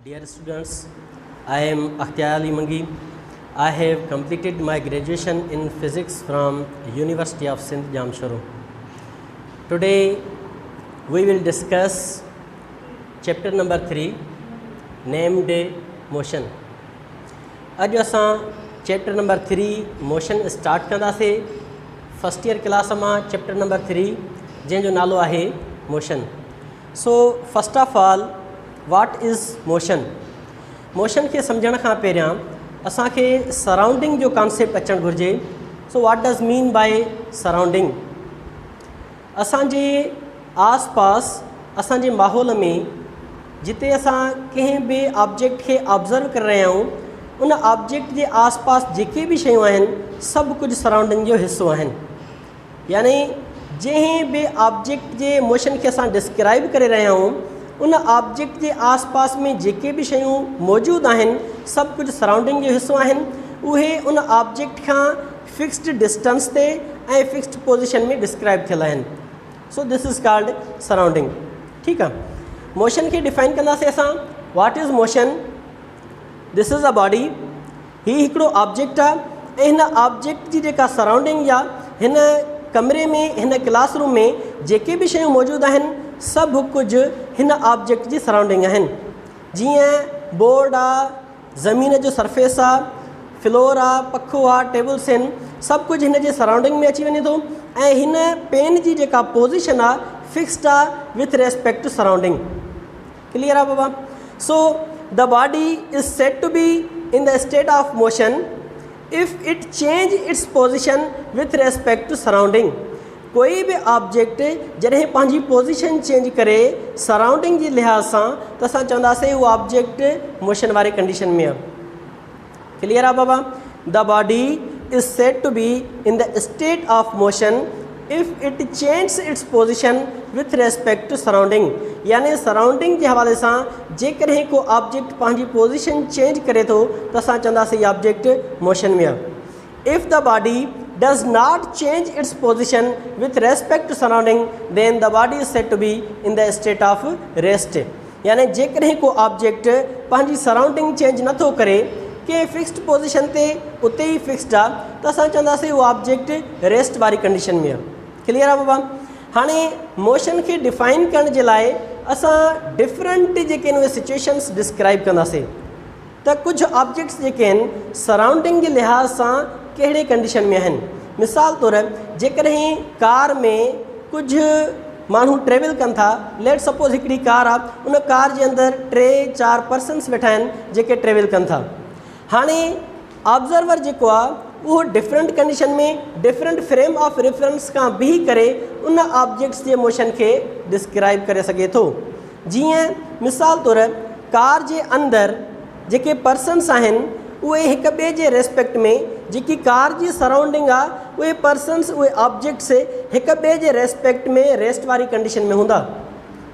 Dear students, I am Akhtar Ali Mangi. I have completed my graduation in physics from University of Sindh Jamshoro. Today we will discuss chapter number 3 named motion. अज असां chapter number 3 motion start कंदासीं first year class मां chapter number 3 जंहिंजो नालो आहे motion. So first of all what is motion. Motion खे सम्झण खां पहिरियां असांखे सराउंडिंग जो कॉन्सेप्ट अचणु घुरिजे. So what does mean by surrounding. असांजे आस पास असांजे माहौल में जिते असां कंहिं बि ऑब्जेक्ट खे ऑब्ज़र्व करे रहिया आहियूं उन ऑब्जेक्ट जे आस पास जेके बि शयूं आहिनि सभु कुझु सराउंडिंग जो हिसो आहिनि. यानी जंहिं बि ऑब्जेक्ट जे मोशन खे असां डिस्क्राइब करे रहिया आहियूं उन ऑब्जेक्ट जे आस पास में जेके बि शयूं मौजूदु आहिनि सभु कुझु सराउंडिंग जो हिसो आहिनि. उहे उन ऑब्जेक्ट खां फिक्स्ड डिस्टेंस ते ऐं फिक्स्ड पोजीशन में डिस्क्राइब थियल आहिनि. सो दिस इज़ कॉल्ड सराउंडिंग. ठीकु आहे. मोशन खे डिफाइन कंदासीं असां. What is motion. This is a body. ही हिकिड़ो ऑब्जेक्ट आहे ऐं हिन ऑब्जेक्ट जी जेका सराउंडिंग या हिन कमरे में हिन क्लासरूम में जेके बि शयूं मौजूदु आहिनि सभु कुझु हिन ऑब्जेक्ट जी सराउंडिंग आहिनि. जीअं बोर्ड आहे, ज़मीन जो सरफेस आहे, फ्लोर आहे, पखो आहे, टेबल्स आहिनि, सभु कुझु हिन जे सराउंडिंग में अची वञे थो. ऐं हिन पेन जी जेका पोज़ीशन आहे फिक्स्ड आहे with respect to surrounding. Clear आहे बाबा. सो the body is said to be in the state of motion if it change its position with respect to surrounding. कोई भी ऑब्जेक्ट जॾहिं पंहिंजी पोजीशन चेंज करे सराउंडिंग जे लिहाज़ सां त असां चवंदासीं उहो ऑब्जेक्ट मोशन वारे कंडीशन में आहे. क्लियर आहे बाबा. The body is said to be in the state of motion if it change its position with respect to surrounding. यानी सराउंडिंग जे हवाले सां जेकॾहिं को ऑब्जेक्ट पंहिंजी पोजीशन चेंज करे थो त असां चवंदासीं हीअ ऑब्जेक्ट मोशन में आहे. If the body does not change its position with respect to surrounding then the body is said to be in the state of rest. यानी जेकॾहिं को ऑब्जेक्ट पंहिंजी सराउंडिंग चेंज नथो करे कंहिं फिक्स्ड पोजीशन ते उते ई फिक्स्ड आहे त असां चवंदासीं उहो ऑब्जेक्ट रेस्ट वारी कंडीशन में आहे. क्लियर आहे बाबा. हाणे मोशन खे डिफाइन करण जे लाइ असां डिफरेंट जेके आहिनि उहे सिचुएशन्स डिस्क्राइब कंदासीं. त कुझु ऑब्जेक्ट्स जेके आहिनि सराउंडिंग जे लिहाज़ सां कहिड़े कंडीशन में आहिनि. मिसाल तौर जेकॾहिं कार में कुझु माण्हू ट्रेवल कनि था. लेट सपोज़ हिकिड़ी कार आहे, उन कार जे अंदरि 3-4 पर्सन्स वेठा आहिनि जेके ट्रेवल कनि था. हाणे ऑब्ज़र्वर जेको आहे उहो डिफरेंट कंडीशन में डिफरेंट फ्रेम ऑफ रेफरेंस खां बीही करे उन ऑब्जेक्ट्स जे मोशन खे डिस्क्राइब करे सघे थो. जीअं मिसाल तौर कार जे अंदरि जेके पर्सन्स आहिनि उहे हिक ॿिए जे रेस्पेक्ट में जेकी कार जी सराउंडिंग आहे उहे पर्सन्स उहे ऑब्जेक्ट्स हिक ॿिए जे रेस्पेक्ट में रेस्ट वारी कंडीशन में हूंदा.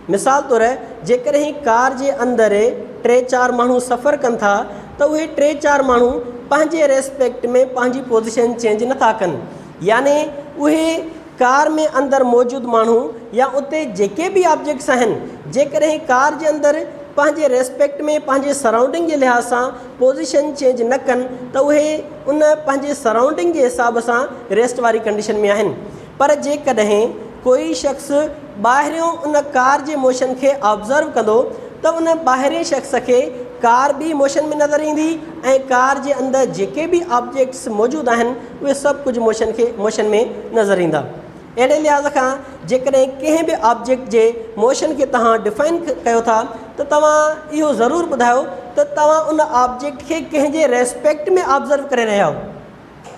मिसाल तौर जेकॾहिं कार जे अंदरि 3-4 माण्हू सफ़र कनि था त उहे 3-4 माण्हू पंहिंजे रेस्पेक्ट में पंहिंजी पोजीशन चेंज नथा कनि. यानी उहे कार में अंदरि मौजूदु माण्हू या उते जेके बि ऑब्जेक्ट्स आहिनि जेकॾहिं कार जे अंदरि पंहिंजे रेस्पेक्ट में पंहिंजे सराउंडिंग जे लिहाज़ सां पोजीशन चेंज न कनि त उहे उन पंहिंजे सराउंडिंग जे हिसाब सां रेस्ट वारी कंडीशन में आहिनि. पर जेकॾहिं कोई शख़्स ॿाहिरियों उन कार जे मोशन खे ऑब्ज़र्व कंदो त उन ॿाहिरें शख़्स खे कार बि मोशन में नज़र ईंदी ऐं कार जे अंदरि जेके बि ऑब्जेक्ट्स मौजूदु आहिनि उहे सभु कुझु मोशन में नज़र ईंदा. अहिड़े लिहाज़ खां जेकॾहिं कंहिं बि ऑब्जेक्ट जे मोशन खे तव्हां डिफाइन कयो था त तव्हां इहो ज़रूरु ॿुधायो त तव्हां उन ऑब्जेक्ट खे कंहिंजे रेस्पेक्ट में ऑब्ज़र्व करे रहिया आहियो.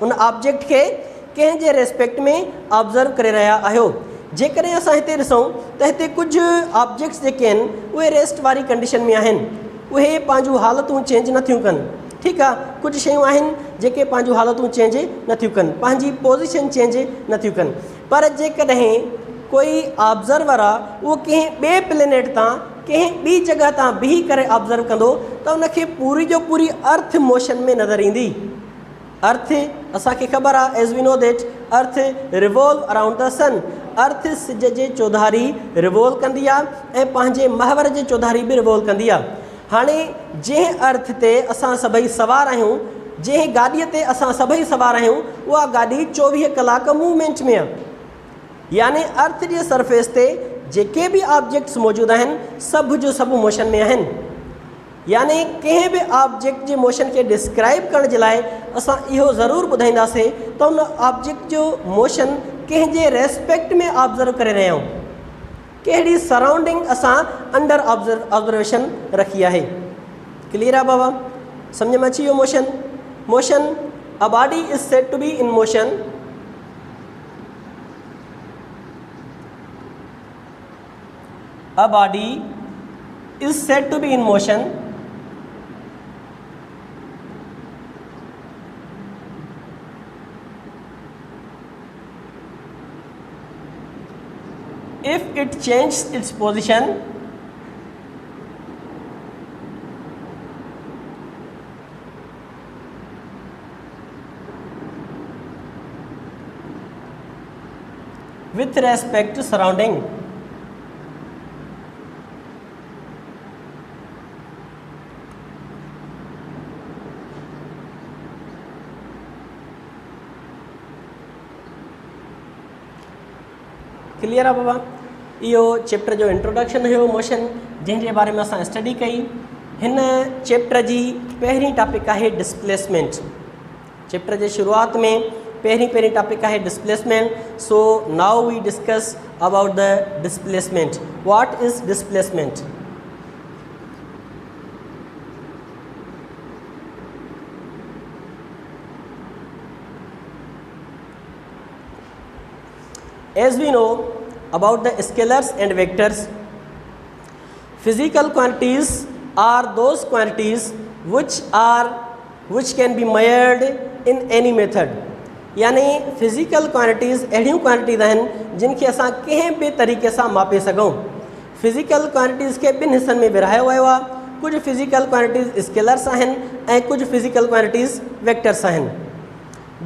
उन ऑब्जेक्ट खे कंहिंजे रेस्पेक्ट में ऑब्ज़र्व करे रहिया आहियो. जेकॾहिं असां हिते ॾिसूं त हिते कुझु ऑब्जेक्ट्स जेके आहिनि उहे रेस्ट वारी कंडीशन में आहिनि. उहे पंहिंजूं हालतूं चेंज नथियूं कनि. ठीकु आहे. कुझु शयूं आहिनि जेके पंहिंजूं हालतूं चेंज नथियूं कनि, पंहिंजी पोज़ीशन चेंज नथियूं कनि. पर जेकॾहिं कोई ऑब्ज़र्वर आहे उहो कंहिं ॿिए प्लेनेट तां कंहिं ॿी जॻह तां बीही करे ऑब्ज़र्व कंदो त उनखे पूरी जो पूरी अर्थ मोशन में नज़र ईंदी. अर्थ असांखे ख़बर आहे as we know that earth revolve around the sun. Earth सिज जे चौधारी रिवॉल्व कंदी आहे ऐं पंहिंजे महवर जे चौधारी बि रिवॉल्व कंदी आहे. हाणे जंहिं अर्थ ते असां सभई सवार आहियूं, जंहिं गाॾीअ ते असां सभई सवार आहियूं, उहा गाॾी 24 कलाक मूवमेंट में आहे। यानी अर्थ जे सरफेस ते जेके बि ऑब्जेक्ट्स मौजूदु आहिनि सभु जो सभु मोशन में आहिनि। यानी कंहिं बि ऑब्जेक्ट जे मोशन खे डिस्क्राइब करण जे लाइ असां इहो ज़रूरु ॿुधाईंदासीं त उन ऑब्जेक्ट जो मोशन कंहिंजे रेस्पेक्ट में ऑब्ज़र्व करे रहिया आहियूं, कहिड़ी सराउंडिंग असां अंडर ऑब्जर्वेशन रखी आहे। क्लियर आहे बाबा? सम्झ में अची वियो? Motion a body is said to be in motion A body is said to be in motion if it changes its position with respect to surrounding. Clear आहे बाबा? इहो चैप्टर जो इंट्रोडक्शन हुयो मोशन, जंहिंजे बारे में असां स्टडी कई। हिन चैप्टर जी पहिरीं टॉपिक आहे डिस्प्लेसमेंट। चैप्टर जे शुरूआत में पहिरीं टॉपिक आहे displacement. So now we discuss about the displacement. What is displacement? As we know about the scalars and vectors, physical quantities are those quantities which can be measured in any method. यानी physical quantities अहिड़ियूं quantities आहिनि जिन खे असां कंहिं बि तरीक़े सां मापे सघूं। फिज़िकल क्वांटिटीज़ खे ॿिनि हिस्सनि में विरहायो वियो आहे। कुझु फिज़िकल क्वांटिटीज़ स्केलर्स आहिनि ऐं कुझु फिज़िकल क्वांटिटीज़ वेक्टर्स आहिनि।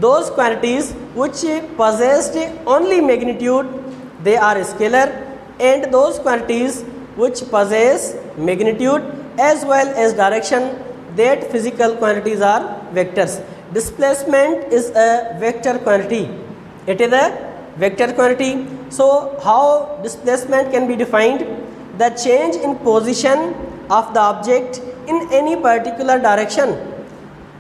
Those quantities which possessed only magnitude, they are scalar, and those quantities which possess magnitude as well as direction, that physical quantities are vectors. Displacement is a vector quantity. It is a vector quantity. So how displacement can be defined? The change in position of the object in any particular direction.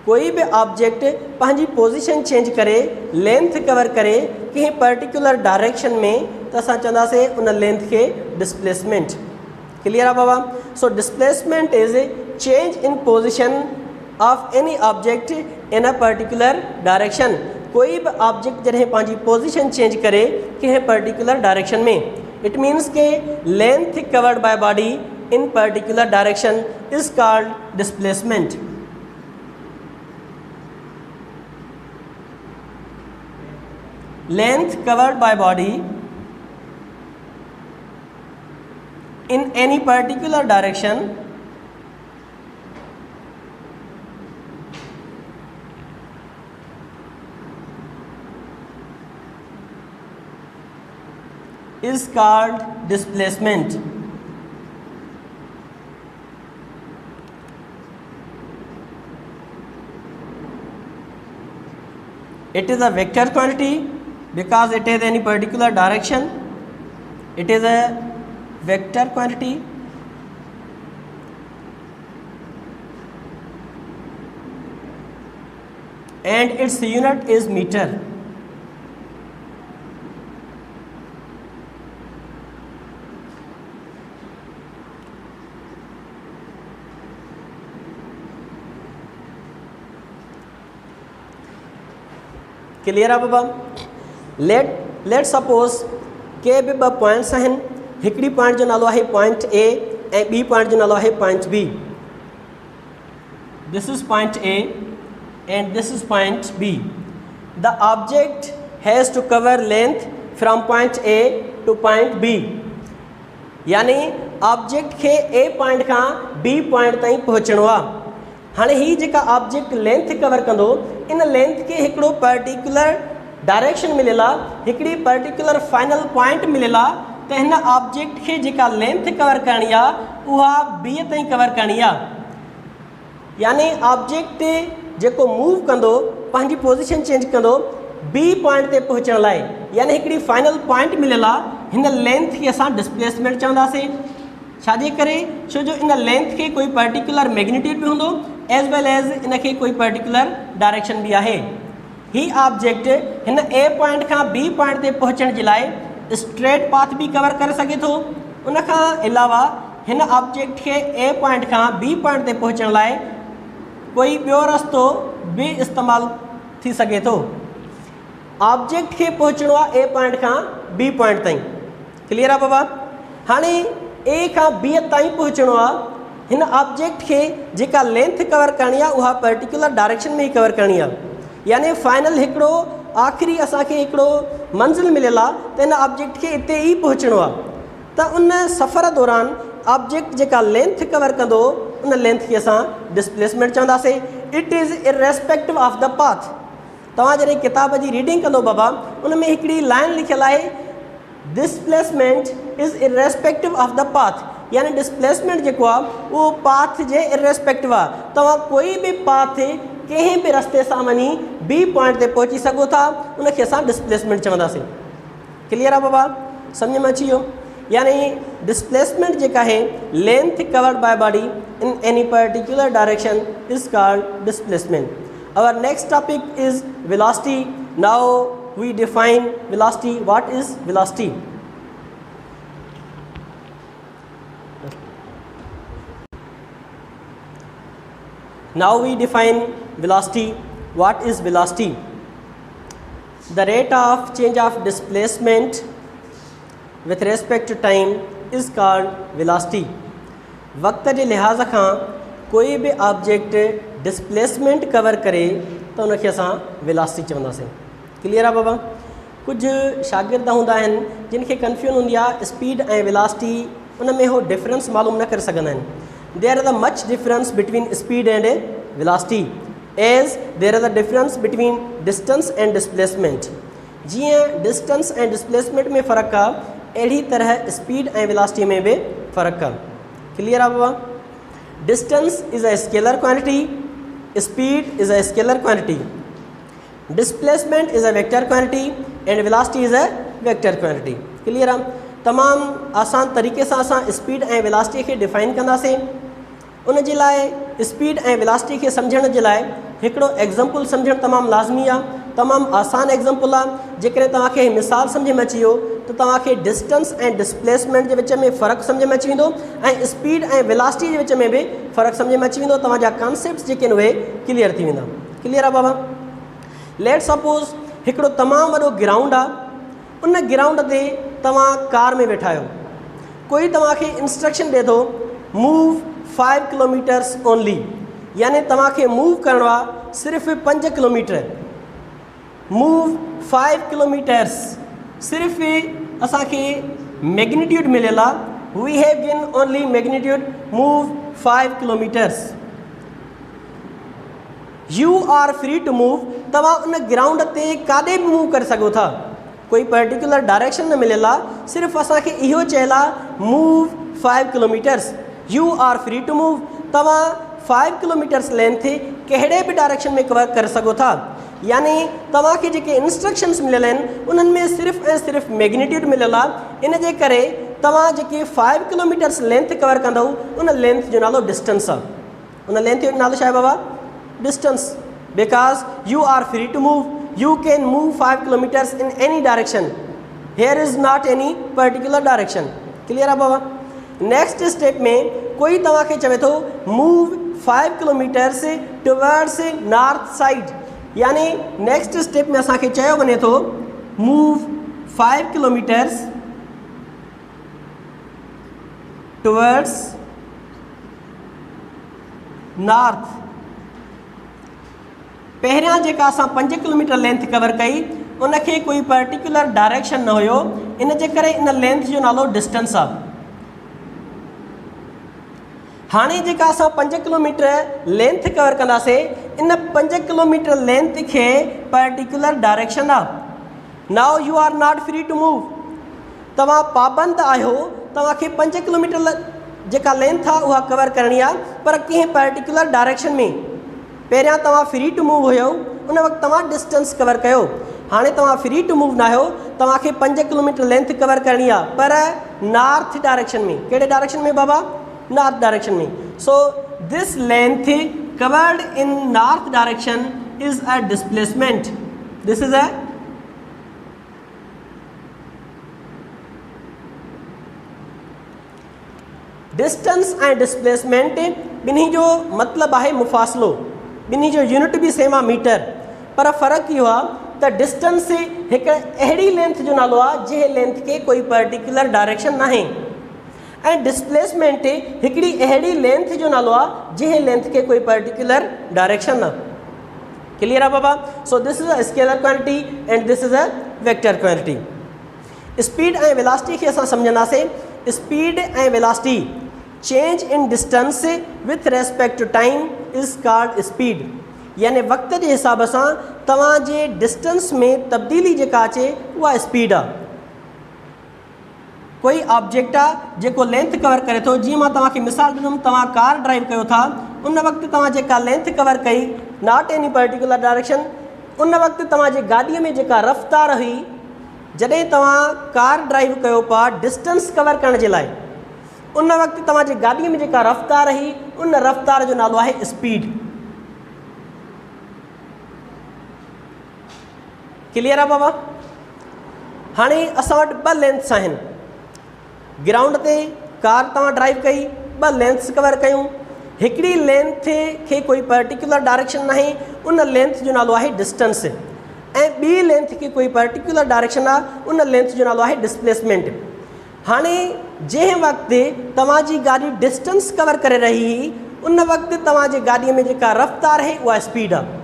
कोई भी object पंहिंजी position change करे, length cover करे कंहिं particular direction में, तो असां चवंदासीं उन लेंथ खे डिस्प्लेसमेंट। क्लियर आहे बाबा? So displacement is change in position of any object in a particular direction. कोई भी ऑब्जेक्ट जॾहिं पंहिंजी पोजीशन चेंज करे कंहिं पर्टिकुलर डायरेक्शन में, इट मीन्स के length covered by body in particular direction is called displacement. Length covered by body in any particular direction is called displacement. It is a vector quantity because it is any particular direction. It is a vector quantity and its unit is meter. Clear आहे बाबा? Let suppose के बि ॿ points आहिनि। हिकिड़ी point जो नालो आहे point A ऐं ॿी पॉइंट जो नालो आहे point B. This is point A and this is point B. The object has to cover length from point A to point B. यानी ऑब्जेक्ट खे ए पॉइंट खां बी पॉइंट ताईं पहुचणो आहे। हाणे ही जेका ऑब्जेक्ट लेंथ कवर कंदो, इन लेंथ खे हिकिड़ो पर्टिकुलर डायरेक्शन मिलियल आहे, हिकिड़ी पर्टिकुलर फाइनल पॉइंट मिलियल आहे, त हिन ऑब्जेक्ट खे जेका लेंथ कवर करणी आहे उहा B ताईं कवर करणी आहे। यानी ऑब्जेक्ट जेको मूव कंदो पंहिंजी पोजीशन चेंज कंदो B पॉइंट ते पहुचण लाइ, यानी हिकिड़ी फाइनल पॉइंट मिलियल आहे, हिन लेंथ खे असां डिस्प्लेसमेंट चवंदासीं। छाजे करे? छो जो इन लेंथ खे कोई पर्टिकुलर मैग्नीट्यूड बि हूंदो एज़ वेल एज़ इनखे कोई पर्टिकुलर डायरेक्शन बि आहे। ही ऑब्जेक्ट हिन A पॉइंट खां B पॉइंट ते पहुचण जे लाइ स्ट्रेट पाथ बि कवर करे सघे थो। उन खां अलावा हिन ऑब्जेक्ट खे A पॉइंट खां B पॉइंट ते पहुचण लाइ कोई ॿियो रस्तो बि इस्तेमालु थी सघे थो। ऑब्जेक्ट खे पहुचणो आहे A पॉइंट खां B पॉइंट ताईं। क्लियर आहे बाबा? हाणे A खां B ताईं पहुचणो आहे, हिन ऑब्जेक्ट खे जेका लेंथ कवर करणी आहे उहा पर्टिकुलर डायरेक्शन में ई कवर करणी आहे। यानी फाइनल हिकिड़ो आख़िरी असांखे हिकिड़ो मंज़िल मिलियल आहे त हिन ऑब्जेक्ट खे हिते ई पहुचणो आहे। त उन सफ़र दौरान ऑब्जेक्ट जेका लेंथ कवर कंदो उन लेंथ खे असां डिस्प्लेसमेंट चवंदासीं। It is irrespective of the path. तव्हां जॾहिं किताब जी रीडिंग कंदो बाबा, उन में हिकिड़ी लाइन लिखियलु आहे, displacement is irrespective of the path. यानी डिस्प्लेसमेंट जेको आहे उहो पाथ जे इररेस्पेक्टिव आहे। तव्हां कोई बि पाथ कंहिं बि रस्ते सां वञी B पॉइंट ते पहुची सघो था, उनखे असां डिस्प्लेसमेंट चवंदासीं। क्लियर आहे बाबा? सम्झ में अची वियो? यानी डिस्प्लेसमेंट जेका आहे length covered by body in any particular direction is called displacement. Our next topic is velocity. Now we define velocity. What is velocity? Now we define velocity. What is velocity? The rate of change of displacement with respect to time is called velocity. वक्त जे लिहाज़ खां कोई बि object displacement cover करे त उनखे असां velocity चवंदासीं। क्लियर आहे बाबा? कुझु शागिर्द हूंदा आहिनि जिन खे कंफ्यूजन हूंदी आहे स्पीड ऐं वेलासिटी, उन में उहो डिफरेंस मालूम न करे सघंदा आहिनि। There is a much difference between speed and velocity as there is a difference between distance and displacement. जीअं डिस्टेंस ऐं डिस्प्लेसमेंट में फ़र्क़ु आहे, अहिड़ी तरह स्पीड ऐं वेलासिटी में बि फ़र्क़ु आहे। क्लियर आहे बाबा? Distance is a scalar quantity, speed is a scalar quantity, displacement is a vector quantity and velocity is a vector quantity. Clear है? तमाम आसान तरीक़े सां असां स्पीड ऐं वेलासिटी खे डिफाइन कंदासीं। उन जे लाइ स्पीड ऐं वेलासिटी खे सम्झण जे लाइ हिकिड़ो एग्ज़ाम्पल सम्झणु तमामु लाज़मी आहे, तमामु आसान एग्ज़ाम्पल आहे। जेकॾहिं तव्हांखे मिसाल सम्झ में अची वियो त तव्हांखे डिस्टेंस ऐं डिस्प्लेसमेंट जे विच में फ़र्क़ु सम्झ में अची वेंदो ऐं स्पीड ऐं वेलासिटी जे विच में बि फ़र्क़ु सम्झ में अची वेंदो। तव्हांजा कॉन्सेप्ट्स जेके आहिनि उहे क्लियर थी वेंदा। क्लियर आहे बाबा? लेट सपोज़ हिकिड़ो तमामु वॾो ग्राउंड आहे, उन ग्राउंड ते तव्हां कार में वेठा आहियो। कोई तव्हांखे इंस्ट्रक्शन ॾिए थो मूव 5 किलोमीटर्स ओनली, यानी तव्हांखे मूव करिणो आहे सिर्फ़ु 5 किलोमीटर। मूव 5 किलोमीटर्स सिर्फ़ु असांखे मैग्नीट्यूड मिलियल आहे। We have given only magnitude move 5 kilometres. You are free to move. तव्हां उन ग्राउंड ते काॾे बि मूव करे सघो था, कोई पर्टिकुलर डायरेक्शन न मिलियल आहे, सिर्फ़ु असांखे इहो चयलु आहे move 5 kilometres. You are free to move. तव्हां 5 किलोमीटर्स लेंथ कहिड़े बि डायरेक्शन में कवर करे सघो था। यानी तव्हांखे जेके इंस्ट्रक्शन्स मिलियल आहिनि उन्हनि में सिर्फ़ु ऐं सिर्फ़ु मैग्नीट्यूड मिलियल आहे। इन जे करे तव्हां जेके 5 किलोमीटर्स लेंथ कवर कंदव उन लेंथ जो नालो डिस्टेंस आहे। उन लेंथ जो नालो छा आहे बाबा? Distance. Because you are free to move, you can move 5 kilometres in any direction. Here is not any particular direction. Clear आहे बाबा? नेक्स्ट स्टेप में कोई तव्हांखे चवे थो move 5 kilometres towards north side, यानी नेक्स्ट स्टेप में असांखे चयो वञे थो मूव 5 किलोमीटर्स टुवर्ड्स नॉर्थ। पहिरियां जेका असां 5 किलोमीटर लेंथ कवर कई उनखे कोई पर्टिकुलर डायरेक्शन न हुयो, इन जे करे इन लेंथ जो नालो डिस्टेंस आहे। हाणे जेका असां 5 किलोमीटर लेंथ कवर कंदासीं, इन 5 किलोमीटर लेंथ खे पर्टिकुलर डायरेक्शन आहे। Now you are not free to move. तव्हां पाबंद आहियो, तव्हांखे 5 किलोमीटर जेका लेंथ आहे उहा कवर करणी आहे, पर कंहिं पर्टिकुलर डायरेक्शन में। पहिरियां तव्हां फ्री टू मूव हुयो, उन वक़्तु तव्हां डिस्टेंस कवर कयो। हाणे तव्हां फ्री टू मूव न आहियो, तव्हांखे 5 किलोमीटर लेंथ कवर करणी आहे, पर नॉर्थ डायरेक्शन में। कहिड़े डायरेक्शन में बाबा? नॉर्थ डायरेक्शन में। So this length covered in north direction is a displacement. This is a distance ऐं डिस्प्लेसमेंट ॿिन्ही जो मतिलबु आहे मुफ़ासिलो, ॿिन्ही जो यूनिट बि सेम आहे मीटर, पर फ़र्क़ु इहो आहे त डिस्टेंस हिकु अहिड़ी लेंथ जो नालो आहे जंहिं लेंथ खे कोई पर्टिकुलर डायरेक्शन नाहे, ऐं डिस्प्लेसमेंट हिकिड़ी अहिड़ी लेंथ जो नालो आहे जंहिं लेंथ खे कोई पर्टिकुलर डायरेक्शन आहे। क्लियर आहे बाबा? So this is a scalar quantity and this is a vector quantity. Speed ऐं वेलासिटी खे असां सम्झंदासीं। स्पीड ऐं velocity change in distance with respect to time is called speed. यानी वक़्त जे हिसाब सां तव्हांजे डिस्टेंस में तब्दीली जेका अचे उहा स्पीड आहे। कोई ऑब्जेक्ट आहे जेको लेंथ कवर करे थो, जीअं मां तव्हांखे मिसाल ॾिनुमि, तव्हां कार ड्राइव कयो था, उन वक़्तु तव्हां जेका लेंथ कवर कई, नॉट एनी पर्टिकुलर डायरेक्शन, उन वक़्तु तव्हांजे गाॾीअ में जेका रफ़्तार हुई, जॾहिं तव्हां कार ड्राइव कयो पिया डिस्टेंस कवर करण जे लाइ, उन वक़्तु तव्हांजे गाॾीअ में जेका रफ़्तार हुई, उन रफ़्तार जो नालो आहे स्पीड। क्लियर आहे बाबा? हाणे असां वटि 2 लेंथ्स आहिनि। ग्राउंड ते कार तव्हां ड्राइव कई, 2 लेंथ्स कवर कयूं। हिकिड़ी लेंथ खे कोई पर्टिकुलर डायरेक्शन नाहे, उन लेंथ जो नालो आहे डिस्टेंस, ऐं ॿी लेंथ खे कोई पर्टिकुलर डायरेक्शन आहे, उन लेंथ जो नालो आहे डिस्प्लेसमेंट। हाणे जंहिं वक़्तु तव्हांजी गाॾी डिस्टेंस कवर करे रही हुई, उन वक़्तु तव्हांजे गाॾीअ में जेका रफ़्तार आहे उहा स्पीड आहे,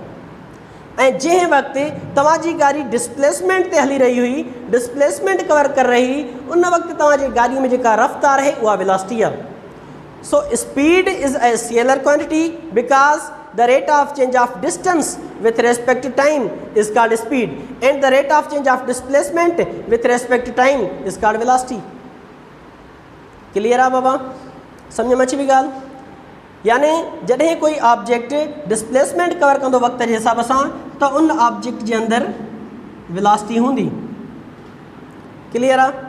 ऐं जंहिं वक़्तु तव्हांजी गाॾी डिस्प्लेसमेंट ते हली रही हुई, डिस्प्लेसमेंट कवर करे रही हुई, उन वक़्तु तव्हांजे गाॾीअ में जेका रफ़्तार आहे उहा वेलासिटी आहे। So speed is a scalar quantity because the rate of change of distance with respect to time is called speed, and the rate of change of displacement with respect to time is called velocity. Clear आहे बाबा? सम्झ में अची वई ॻाल्हि? यानी जॾहिं कोई object displacement cover कंदो वक़्त जे हिसाब सां, त उन ऑब्जेक्ट जे अंदरि वेलासिटी हूंदी। क्लियर आहे?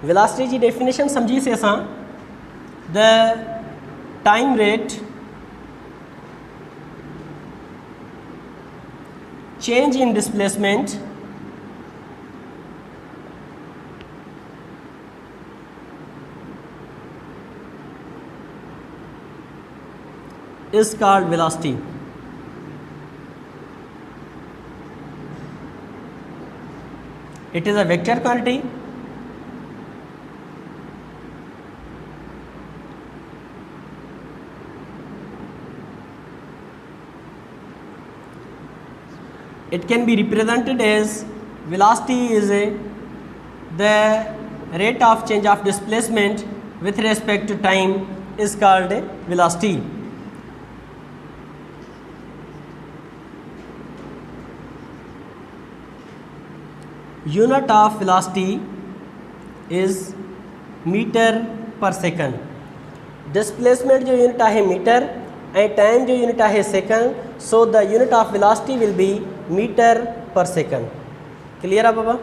वेलासिटी जी डेफिनेशन समझीसीं असां। The time rate change in displacement is called velocity. It is a vector quantity. It can be represented as velocity is the rate of change of displacement with respect to time is called velocity. Unit of velocity is meter per second. Displacement जो unit है meter and time जो unit है second. So the unit of velocity will be meter per second. Clear है बाबा?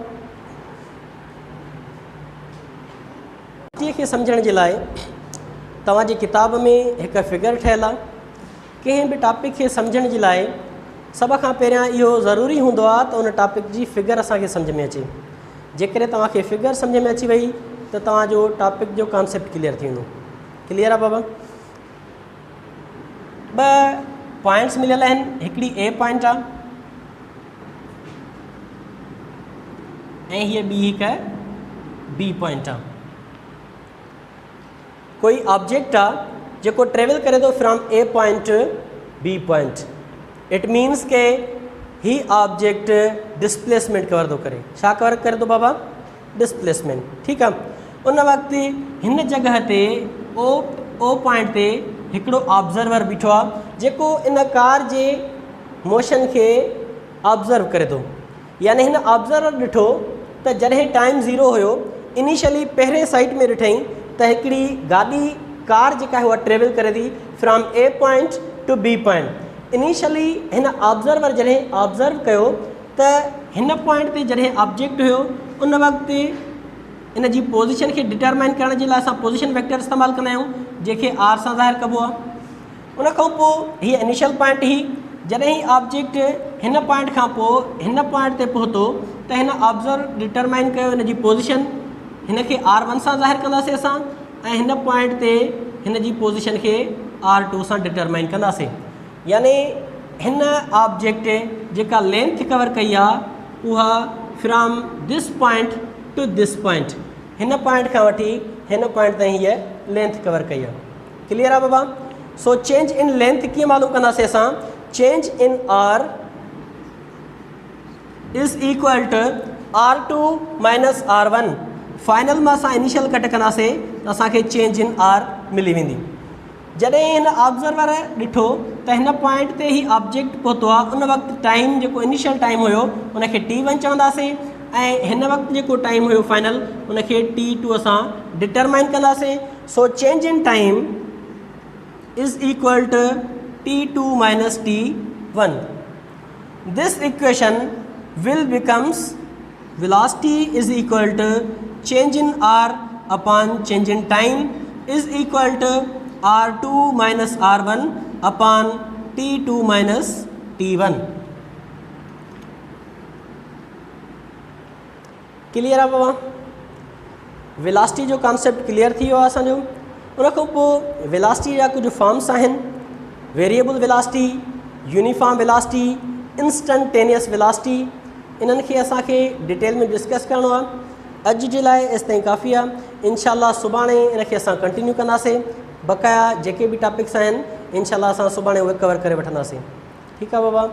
खे समझण जे लाइ तव्हांजी किताब में एक फिगर ठहियल आहे। कंहिं बि टॉपिक खे समझण जे लाइ सब खां पहिरियां इहो ज़रूरी हूंदो आहे त उन टॉपिक जी फिगर असांखे सम्झ में अचे। जेकॾहिं तव्हांखे फिगर सम्झ में अची वई त तव्हांजो टॉपिक जो कॉन्सेप्ट क्लियर थी वेंदो। क्लियर आहे बाबा? ॿ पॉइंट्स मिलियल आहिनि, हिकिड़ी ए पॉइंट आहे ऐं हीअ ॿी हिकु बी पॉइंट आहे। कोई ऑब्जेक्ट आहे जेको ट्रेवल करे थो from A point to B point. It means के ही ऑब्जेक्ट डिस्प्लेसमेंट कवर थो करे। छा कवर करे थो बाबा? डिस्प्लेसमेंट। ठीकु आहे। उन वक़्तु हिन जॻह ते ओ पॉइंट ते हिकिड़ो ऑब्ज़र्वर बीठो आहे जेको इन कार जे मोशन के ऑब्ज़र्व करे थो। यानी हिन ऑब्ज़र्वर ॾिठो त जॾहिं टाइम 0 हुयो, इनिशियली पहिरें साइट में ॾिठई त हिकिड़ी गाॾी कार जेका आहे उहा ट्रेवल करे थी from A point to B point. Initially हिन ऑब्ज़र्वर जॾहिं ऑब्ज़र्व कयो त हिन पॉइंट ते जॾहिं ऑब्जेक्ट हुयो, उन वक़्तु इन जी पोज़ीशन खे डिटरमाइन करण जे लाइ असां पोज़ीशन वेक्टर इस्तेमालु कंदा आहियूं, जंहिंखे आर सां ज़ाहिर कबो आहे। उन खां पोइ हीअ इनिशियल पॉइंट ही जॾहिं ऑब्जेक्ट हिन पॉइंट खां पोइ हिन पॉइंट ते पहुतो त हिन ऑब्ज़र्व डिटरमाइन कयो हिन जी पोज़ीशन, हिन खे R1 सां ज़ाहिर कंदासीं असां, ऐं हिन पॉइंट ते हिन जी पोज़ीशन खे R2 सां डिटरमाइन कंदासीं। यानी हिन ऑब्जेक्ट जेका लेंथ कवर कई आहे उहा from this point to this point, हिन पॉइंट खां वठी हिन पॉइंट ताईं हीअ लेंथ कवर कई आहे। क्लियर आहे बाबा? सो चेंज इन लेंथ कीअं मालूम कंदासीं असां? Change in R is equal to R2 minus R1। Final में असां इनिशियल कट कंदासीं त असांखे चेंज इन R मिली वेंदी। जॾहिं हिन ऑब्ज़र्वर ॾिठो त हिन पॉइंट ते ही ऑब्जेक्ट पहुतो आहे, उन वक़्तु टाइम जेको इनिशियल टाइम हुयो उनखे T1 चवंदासीं, ऐं हिन वक़्तु जेको टाइम हुयो फाइनल उनखे T2 असां डिटरमाइन कंदासीं। So change in time is equal to T2 minus T1। This equation will becomes velocity is equal to change in R upon change in time is equal to R2 minus R1 upon T2 minus T1। Clear आहे बाबा? Velocity जो concept clear थी वियो आहे असांजो। उन खां पोइ velocity जा कुझु फॉर्म्स आहिनि: variable velocity, uniform velocity, instantaneous velocity. इन्हनि खे असांखे डिटेल में डिस्कस करिणो आहे। अॼु जे लाइ एसि ताईं काफ़ी आहे। इंशाअल्लाह सुभाणे इनखे असां कंटिन्यू कंदासीं। बक़ाया जेके बि टॉपिक्स आहिनि इंशाअल्लाह असां सुभाणे उहे कवर करे वठंदासीं। ठीकु आहे बाबा?